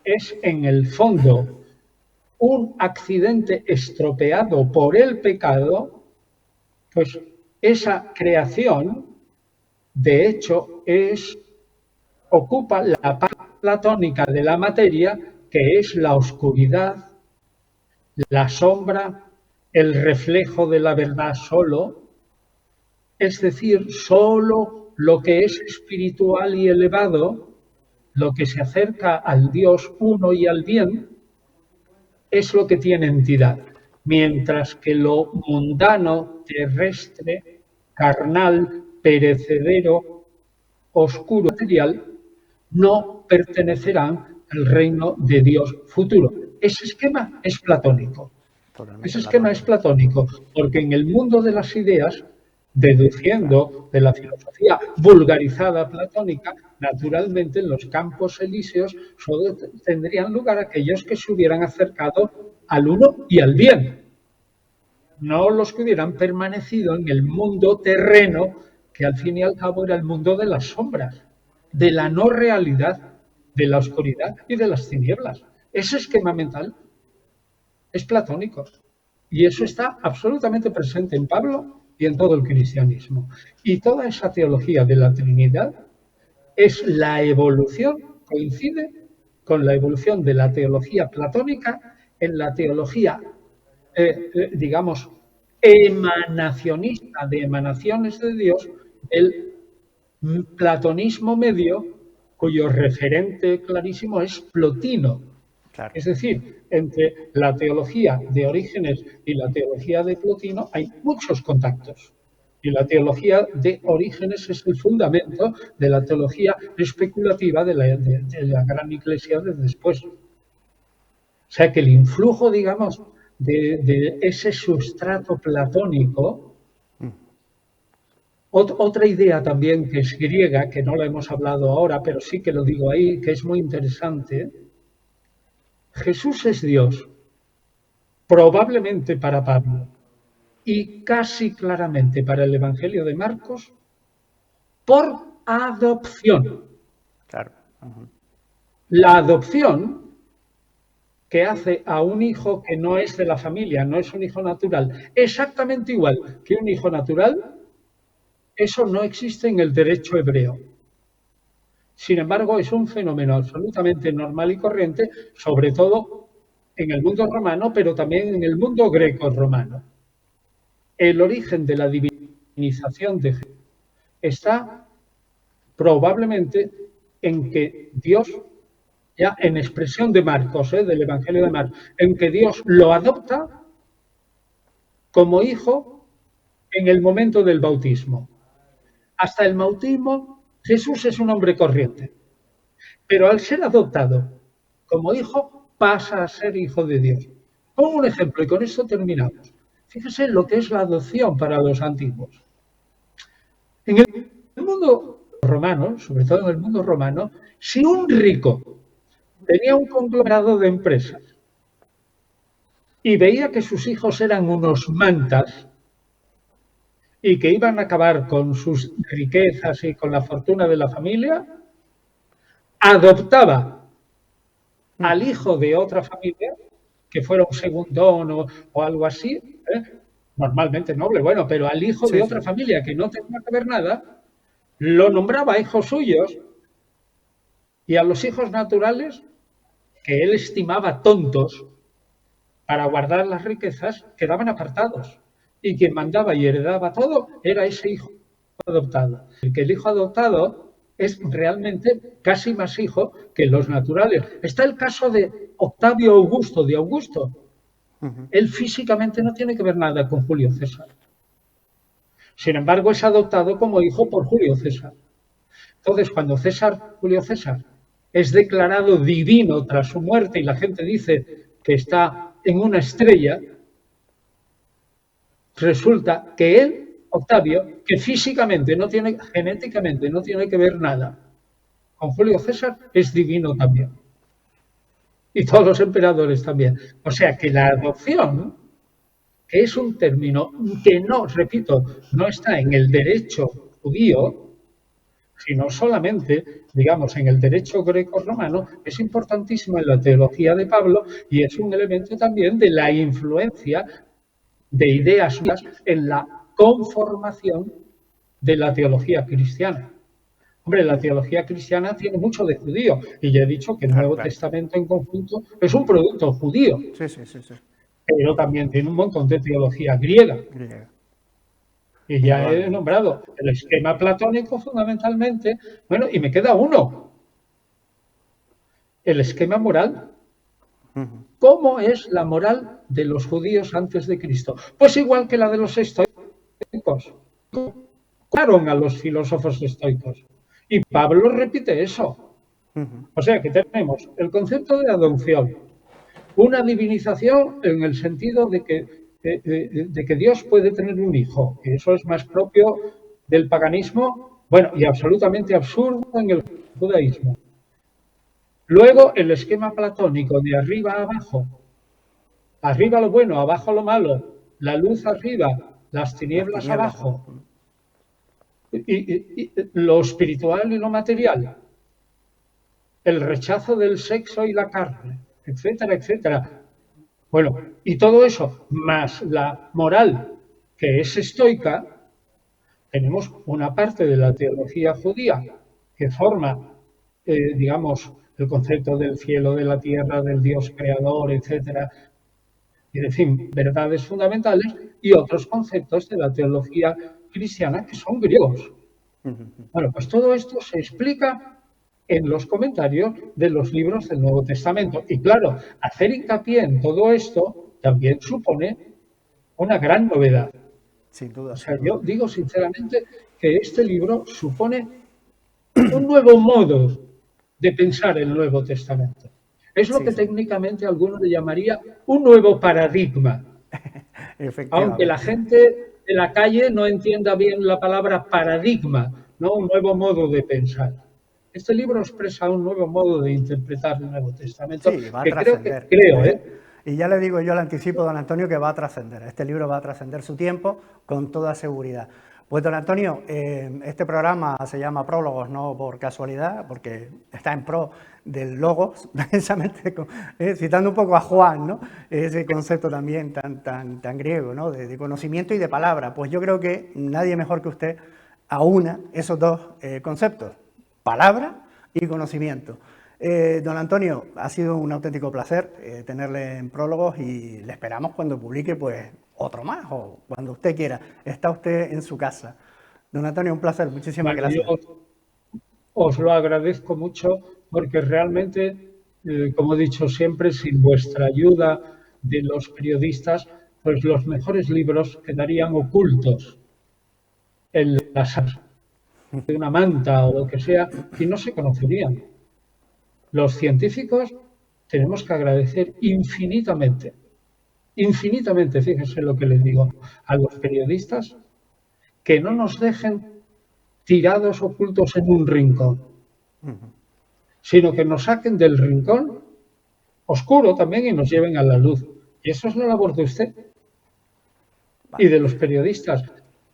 es en el fondo un accidente estropeado por el pecado, pues esa creación, de hecho, ocupa la parte platónica de la materia, que es la oscuridad, la sombra, el reflejo de la verdad solo, es decir, solo lo que es espiritual y elevado, lo que se acerca al Dios uno y al bien, es lo que tiene entidad, mientras que lo mundano, terrestre, carnal, perecedero, oscuro, material, no pertenecerán al reino de Dios futuro. Ese esquema es platónico. Ese esquema es platónico, porque en el mundo de las ideas, deduciendo de la filosofía vulgarizada platónica, naturalmente en los campos elíseos solo tendrían lugar aquellos que se hubieran acercado al uno y al bien, no los que hubieran permanecido en el mundo terreno, que al fin y al cabo era el mundo de las sombras, de la no realidad, de la oscuridad y de las tinieblas. Ese esquema mental es platónico. Y eso está absolutamente presente en Pablo y en todo el cristianismo. Y toda esa teología de la Trinidad es la evolución, coincide con la evolución de la teología platónica en la teología, digamos, emanacionista, de emanaciones de Dios, el platonismo medio, cuyo referente clarísimo es Plotino. Claro. Es decir, entre la teología de Orígenes y la teología de Plotino hay muchos contactos. Y la teología de Orígenes es el fundamento de la teología especulativa de la gran iglesia de después. O sea que el influjo, digamos, de ese sustrato platónico. Otra idea también que es griega, que no la hemos hablado ahora, pero sí que lo digo ahí, que es muy interesante. Jesús es Dios, probablemente para Pablo, y casi claramente para el Evangelio de Marcos, por adopción. Claro. La adopción que hace a un hijo que no es de la familia, no es un hijo natural, exactamente igual que un hijo natural, eso no existe en el derecho hebreo. Sin embargo, es un fenómeno absolutamente normal y corriente, sobre todo en el mundo romano, pero también en el mundo greco-romano. El origen de la divinización de Jesús está probablemente en que Dios, ya en expresión de Marcos, del Evangelio de Marcos, en que Dios lo adopta como hijo en el momento del bautismo. Hasta el bautismo, Jesús es un hombre corriente, pero al ser adoptado como hijo, pasa a ser hijo de Dios. Pongo un ejemplo y con esto terminamos. Fíjese lo que es la adopción para los antiguos. En el mundo romano, sobre todo en el mundo romano, si un rico tenía un conglomerado de empresas y veía que sus hijos eran unos mantas y que iban a acabar con sus riquezas y con la fortuna de la familia, adoptaba al hijo de otra familia, que fuera un segundón o algo así, normalmente noble, bueno, pero al hijo Sí, de sí. otra familia que no tenía que ver nada, lo nombraba hijos suyos, y a los hijos naturales, que él estimaba tontos para guardar las riquezas, quedaban apartados. Y quien mandaba y heredaba todo era ese hijo adoptado. El hijo adoptado es realmente casi más hijo que los naturales. Está el caso de Octavio Augusto, de Augusto. Ujú. Él físicamente no tiene que ver nada con Julio César. Sin embargo, es adoptado como hijo por Julio César. Entonces, cuando Julio César, es declarado divino tras su muerte y la gente dice que está en una estrella, resulta que él, Octavio, que físicamente no tiene, genéticamente no tiene que ver nada con Julio César, es divino también. Y todos los emperadores también. O sea que la adopción, que es un término que no, repito, no está en el derecho judío, sino solamente, digamos, en el derecho greco-romano, es importantísimo en la teología de Pablo y es un elemento también de la influencia de ideas suyas en la conformación de la teología cristiana. Hombre, la teología cristiana tiene mucho de judío y ya he dicho que el Claro, Nuevo claro. Testamento en conjunto es un producto judío, Sí, sí, sí, sí. pero también tiene un montón de teología griega. Griega. Y ya he Indudablemente. nombrado el esquema platónico fundamentalmente. Bueno, y me queda uno, el esquema moral. Ujú. ¿Cómo es la moral de los judíos antes de Cristo? Pues igual que la de los estoicos. Copiaron a los filósofos estoicos. Y Pablo repite eso. Ujú. O sea que tenemos el concepto de adopción, una divinización en el sentido de que Dios puede tener un hijo, que eso es más propio del paganismo, bueno, y absolutamente absurdo en el judaísmo. Luego el esquema platónico de arriba a abajo, arriba lo bueno, abajo lo malo, la luz arriba, las Las tinieblas tinieblas abajo, abajo. y lo espiritual y lo material, el rechazo del sexo y la carne, etcétera, etcétera. Bueno, y todo eso, más la moral que es estoica, tenemos una parte de la teología judía que forma, digamos, el concepto del cielo, de la tierra, del Dios creador, etcétera, y decir, verdades fundamentales, y otros conceptos de la teología cristiana que son griegos. Ujú. Bueno, pues todo esto se explica en los comentarios de los libros del Nuevo Testamento. Y claro, hacer hincapié en todo esto también supone una gran novedad. Sin O duda, sin sea, duda. yo digo sinceramente que este libro supone un nuevo modo de pensar el Nuevo Testamento. Es lo Sí, que sí. técnicamente alguno le llamaría un nuevo paradigma. Aunque la Efectivamente. gente de la calle no entienda bien la palabra paradigma, ¿no? Un nuevo modo de pensar. Este libro expresa un nuevo modo de interpretar el Nuevo Testamento Sí, va a que creo, trascender. Y ya le digo yo, le anticipo, don Antonio, que va a trascender. Este libro va a trascender su tiempo con toda seguridad. Pues, don Antonio, este programa se llama Prólogos, no por casualidad, porque está en pro del logos, precisamente citando un poco a Juan, ¿no? Ese concepto también tan griego, ¿no? De conocimiento y de palabra. Pues yo creo que nadie mejor que usted aúna esos dos conceptos, palabra y conocimiento. Don Antonio, ha sido un auténtico placer tenerle en Prólogos y le esperamos cuando publique pues otro más o cuando usted quiera. Está usted en su casa. Don Antonio, un placer, muchísimas bueno, yo gracias. os lo agradezco mucho porque realmente, como he dicho siempre, sin vuestra ayuda de los periodistas, pues los mejores libros quedarían ocultos en las de una manta o lo que sea y no se conocerían. Los científicos tenemos que agradecer infinitamente, infinitamente, fíjense lo que les digo, a los periodistas que no nos dejen tirados ocultos en un rincón, sino que nos saquen del rincón oscuro también y nos lleven a la luz. Y eso es la labor de usted y Vale. de los periodistas,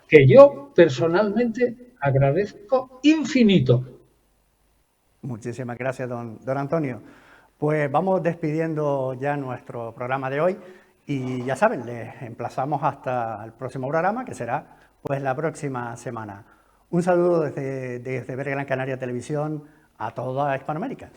que yo personalmente agradezco infinito. Muchísimas gracias, don Antonio. Pues vamos despidiendo ya nuestro programa de hoy Y ya saben, les emplazamos hasta el próximo programa, que será pues la próxima semana. Un saludo desde Ver Gran Canaria Televisión a toda Hispanoamérica.